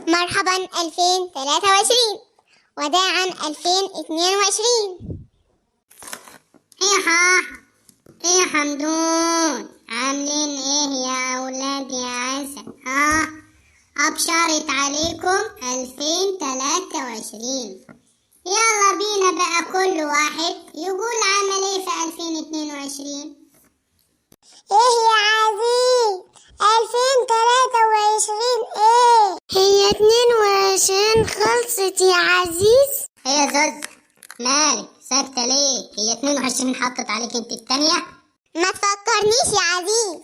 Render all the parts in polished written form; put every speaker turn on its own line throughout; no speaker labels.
مرحبا 2023 وداعا 2022.
ايه حاحة، ايه حمدون، عاملين ايه يا اولاد يا عسل؟ ابشرت عليكم 2023. يلا بينا بقى كل واحد يقول عمل ايه في 2022.
ايه يا عزيز 2023 ايه؟
هي 22 خلصت يا عزيز؟ هي زوز مالك ساكتة ليه؟ هي 22 حطت عليك انت التانية؟
ما تفكرنيش يا عزيز.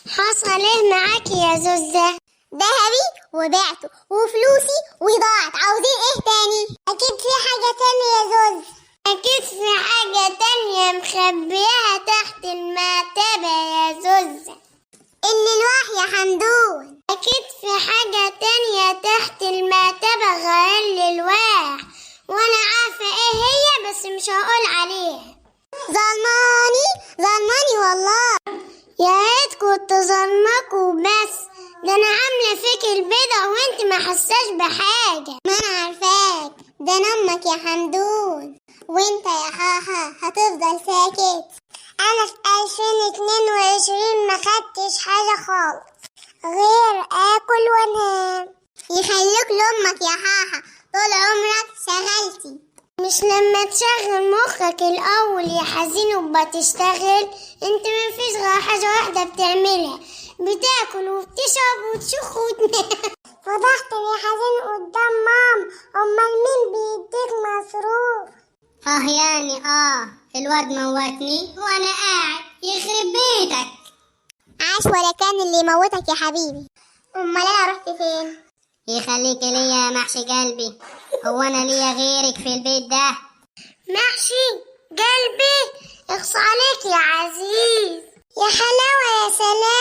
حصل ايه معاكي يا زوزة؟
ذهبي وبعته وفلوسي وضاعت، عاوزين ايه تاني؟ اكيد في حاجة تانية يا زوز.
أكيد في حاجة تانية مخبيها تحت المرتبة يا زوزة.
الألواح يا حمدون.
أكيد في حاجة تانية تحت المرتبة غير الألواح، وأنا عارفة إيه هي بس مش هقول عليها.
ظلماني والله.
يا ريت كنت ظلمك وبس، ده أنا عاملة فيك البيضة وأنت ما حساش بحاجة.
ما أنا عارفاك، ده أنا أمك يا حمدون. وانت يا حاحا هتفضل ساكت. انا في 2022 ما خدتش حاجة خالص غير اكل وانام. يخليك لامك يا حاحا، طول عمرك شغلتي.
مش لما تشغل مخك الأول يا حزين وبتشتغل؟ انت مفيش غير حاجة واحدة بتعملها، بتاكل وبتشرب وتشخ وتنام.
فضحتني يا حزين قدام مام. امال مين بيديك مصروف؟
يعني الواد موتني وانا قاعد، يخرب بيتك.
عاش ولا كان اللي يموتك يا حبيبي. امال انا رحت فين؟
يخليك ليا يا محشي قلبي، هو انا ليا غيرك في البيت ده؟
محشي قلبي اخص عليك يا عزيز. يا حلاوة يا سلام.